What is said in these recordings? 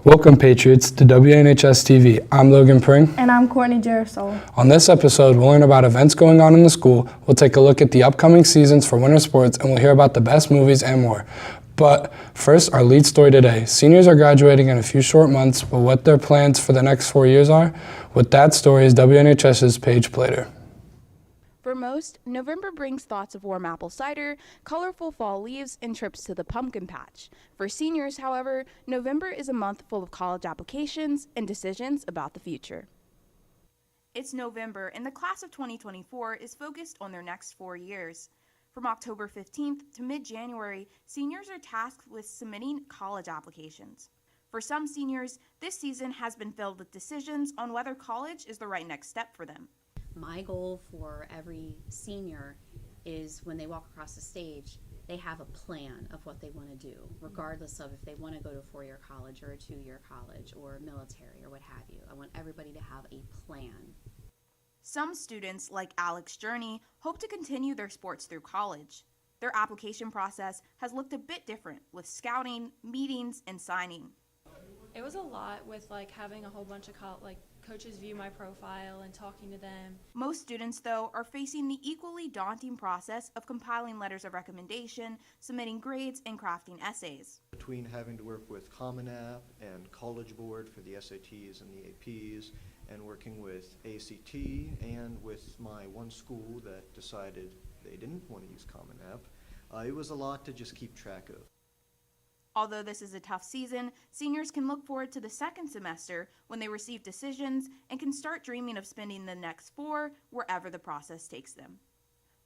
Welcome, Patriots, to WNHS-TV. I'm Logan Pring. And I'm Courtney Jarosol. On this episode, we'll learn about events going on in the school, we'll take a look at the upcoming seasons for winter sports, and we'll hear about the best movies and more. But first, our lead story today. Seniors are graduating in a few short months, but what their plans for the next 4 years are? With that story is WNHS's Paige Plater. For most, November brings thoughts of warm apple cider, colorful fall leaves, and trips to the pumpkin patch. For seniors, however, November is a month full of college applications and decisions about the future. It's November, and the class of 2024 is focused on their next 4 years. From October 15th to mid-January, seniors are tasked with submitting college applications. For some seniors, this season has been filled with decisions on whether college is the right next step for them. My goal for every senior is when they walk across the stage, they have a plan of what they want to do, regardless of if they want to go to a 4-year college or a 2-year college or military or what have you. I want everybody to have a plan. Some students, like Alex Journey, hope to continue their sports through college. Their application process has looked a bit different, with scouting, meetings, and signing. It was a lot with having a whole bunch of coaches view my profile and talking to them. Most students, though, are facing the equally daunting process of compiling letters of recommendation, submitting grades, and crafting essays. Between having to work with Common App and College Board for the SATs and the APs, and working with ACT and with my one school that decided they didn't want to use Common App, it was a lot to just keep track of. Although this is a tough season, seniors can look forward to the second semester when they receive decisions and can start dreaming of spending the next 4 wherever the process takes them.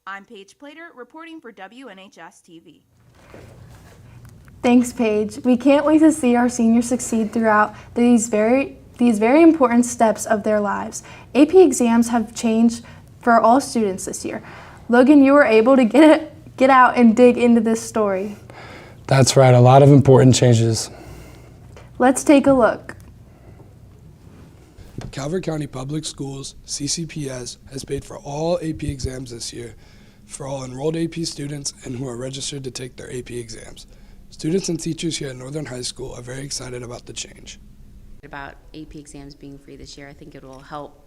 I'm Paige Plater, reporting for WNHS-TV. Thanks, Paige. We can't wait to see our seniors succeed throughout these very important steps of their lives. AP exams have changed for all students this year. Logan, you were able to get out and dig into this story. That's right, a lot of important changes. Let's take a look. Calvert County Public Schools, CCPS, has paid for all AP exams this year for all enrolled AP students and who are registered to take their AP exams. Students and teachers here at Northern High School are very excited about the change. About AP exams being free this year, I think it will help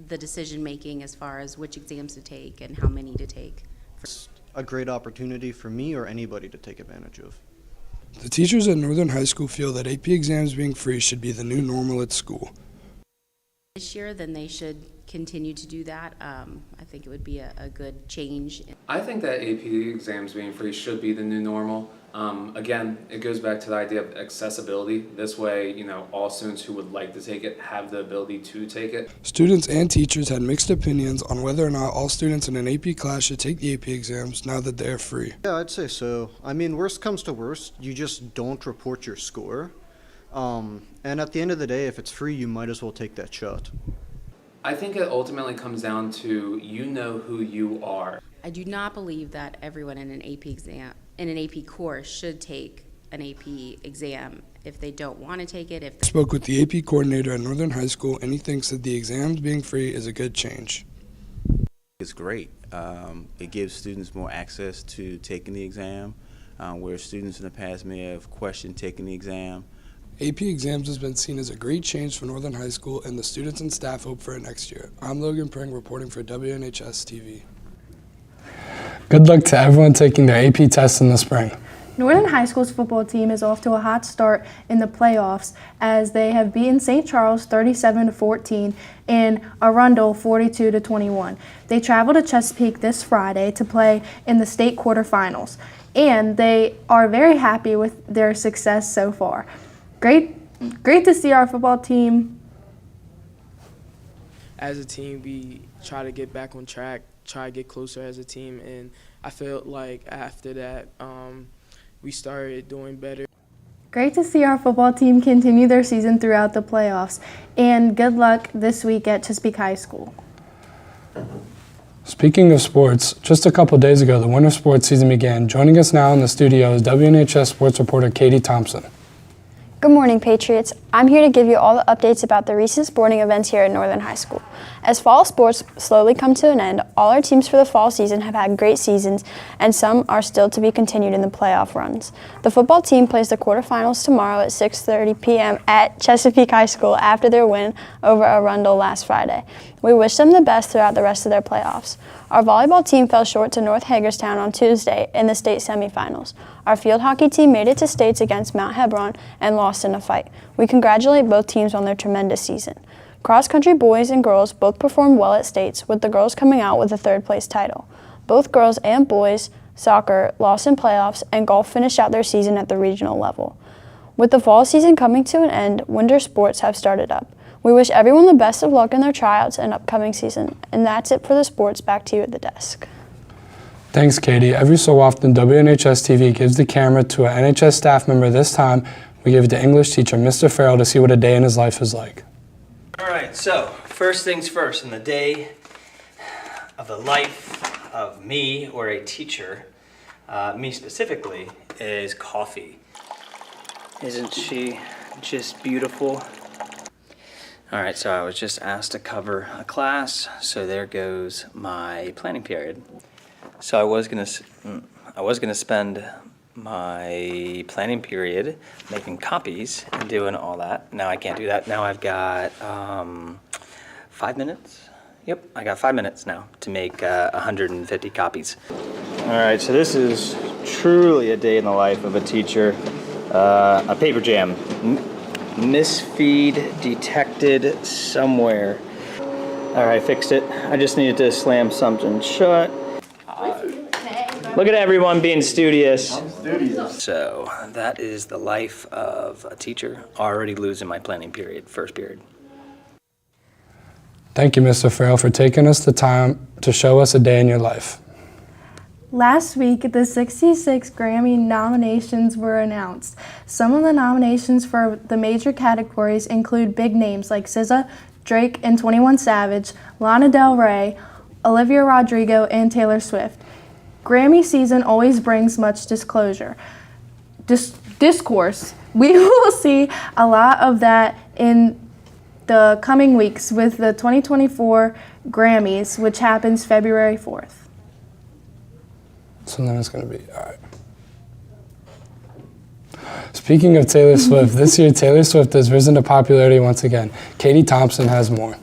the decision making as far as which exams to take and how many to take. It's a great opportunity for me or anybody to take advantage of. The teachers at Northern High School feel that AP exams being free should be the new normal at school. This year, then they should continue to do that. I think it would be a good change. I think that AP exams being free should be the new normal. Again, it goes back to the idea of accessibility. This way, all students who would like to take it have the ability to take it. Students and teachers had mixed opinions on whether or not all students in an AP class should take the AP exams now that they're free. Yeah, I'd say so. I mean, worst comes to worst, you just don't report your score. And at the end of the day, if it's free, you might as well take that shot. I think it ultimately comes down to who you are. I do not believe that everyone in an AP course should take an AP exam if they don't want to take it. I spoke with the AP coordinator at Northern High School, and he thinks that the exams being free is a good change. It's great. It gives students more access to taking the exam, where students in the past may have questioned taking the exam. AP exams has been seen as a great change for Northern High School, and the students and staff hope for it next year. I'm Logan Pring, reporting for WNHS-TV. Good luck to everyone taking their AP tests in the spring. Northern High School's football team is off to a hot start in the playoffs as they have beaten St. Charles 37-14 and Arundel 42-21. They travel to Chesapeake this Friday to play in the state quarterfinals, and they are very happy with their success so far. Great to see our football team. As a team, we try to get back on track, try to get closer as a team, and I felt like after that, we started doing better. Great to see our football team continue their season throughout the playoffs, and good luck this week at Chesapeake High School. Speaking of sports, just a couple days ago, the winter sports season began. Joining us now in the studio is WNHS sports reporter Katie Thompson. Good morning, Patriots. I'm here to give you all the updates about the recent sporting events here at Northern High School. As fall sports slowly come to an end, all our teams for the fall season have had great seasons, and some are still to be continued in the playoff runs. The football team plays the quarterfinals tomorrow at 6:30 p.m. at Chesapeake High School after their win over Arundel last Friday. We wish them the best throughout the rest of their playoffs. Our volleyball team fell short to North Hagerstown on Tuesday in the state semifinals. Our field hockey team made it to states against Mount Hebron and lost in a fight. We congratulate both teams on their tremendous season. Cross-country boys and girls both performed well at states, with the girls coming out with a third-place title. Both girls and boys soccer lost in playoffs, and golf finished out their season at the regional level. With the fall season coming to an end, winter sports have started up. We wish everyone the best of luck in their tryouts and upcoming season. And that's it for the sports. Back to you at the desk. Thanks, Katie. Every so often, WNHS-TV gives the camera to an NHS staff member. This time, we give it to English teacher Mr. Farrell to see what a day in his life is like. All right, so first things first, in the day of the life of me or a teacher, me specifically, is coffee. Isn't she just beautiful? All right, so I was just asked to cover a class, so there goes my planning period. So I was gonna spend my planning period making copies and doing all that. Now I can't do that. Now I've got 5 minutes. Yep, I got 5 minutes now to make 150 copies. All right, so this is truly a day in the life of a teacher. A paper jam. Misfeed detected somewhere. All right, fixed it. I just needed to slam something shut. Look at everyone being studious. So that is the life of a teacher. Already losing my planning period, first period. Thank you, Mr. Farrell, for taking us the time to show us a day in your life. Last week, the 66 Grammy nominations were announced. Some of the nominations for the major categories include big names like SZA, Drake and 21 Savage, Lana Del Rey, Olivia Rodrigo, and Taylor Swift. Grammy season always brings much discourse. We will see a lot of that in the coming weeks with the 2024 Grammys, which happens February 4th. So then it's going to be, all right. Speaking of Taylor Swift, this year Taylor Swift has risen to popularity once again. Katie Thompson has more.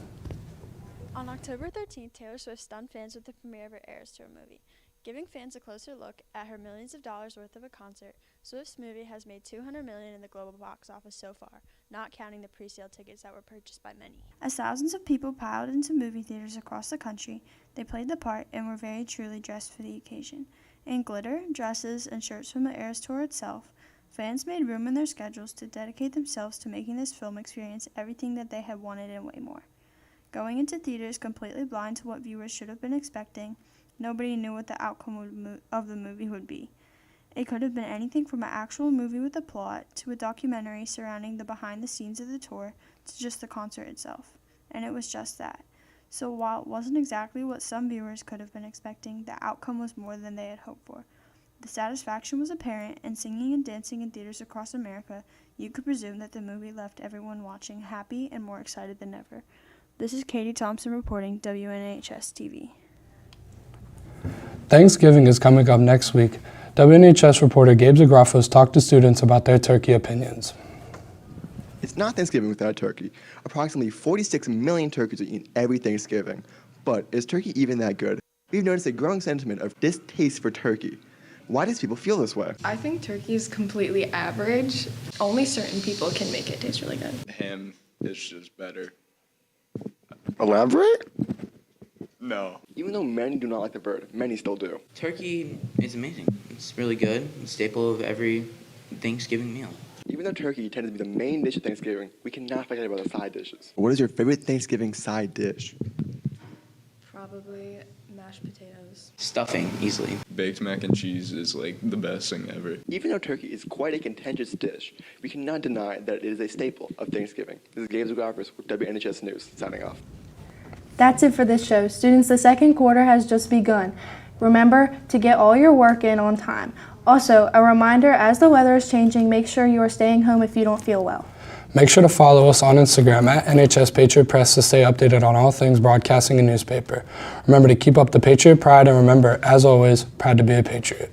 On October 13th, Taylor Swift stunned fans with the premiere of her Eras Tour movie. Giving fans a closer look at her millions of dollars worth of a concert, Swift's movie has made $200 million in the global box office so far, not counting the pre-sale tickets that were purchased by many. As thousands of people piled into movie theaters across the country, they played the part and were very truly dressed for the occasion. In glitter, dresses, and shirts from the Eras Tour itself, fans made room in their schedules to dedicate themselves to making this film experience everything that they had wanted and way more. Going into theaters completely blind to what viewers should have been expecting, nobody knew what the outcome of the movie would be. It could have been anything from an actual movie with a plot to a documentary surrounding the behind the scenes of the tour to just the concert itself. And it was just that. So while it wasn't exactly what some viewers could have been expecting, the outcome was more than they had hoped for. The satisfaction was apparent, and singing and dancing in theaters across America, you could presume that the movie left everyone watching happy and more excited than ever. This is Katie Thompson reporting, WNHS-TV. Thanksgiving is coming up next week. WNHS reporter Gabe Zagrafos talked to students about their turkey opinions. It's not Thanksgiving without turkey. Approximately 46 million turkeys are eaten every Thanksgiving. But is turkey even that good? We've noticed a growing sentiment of distaste for turkey. Why does people feel this way? I think turkey is completely average. Only certain people can make it taste really good. Ham is just better. Elaborate? No. Even though many do not like the bird, many still do. Turkey is amazing. It's really good. It's a staple of every Thanksgiving meal. Even though turkey tends to be the main dish of Thanksgiving, we cannot forget about the side dishes. What is your favorite Thanksgiving side dish? Probably mashed potatoes. Stuffing, easily. Baked mac and cheese is like the best thing ever. Even though turkey is quite a contentious dish, we cannot deny that it is a staple of Thanksgiving. This is Gabe Zagrafos with WNHS News, signing off. That's it for this show. Students, the second quarter has just begun. Remember to get all your work in on time. Also, a reminder, as the weather is changing, make sure you are staying home if you don't feel well. Make sure to follow us on Instagram at NHS Patriot Press to stay updated on all things broadcasting and newspaper. Remember to keep up the Patriot pride, and remember, as always, proud to be a Patriot.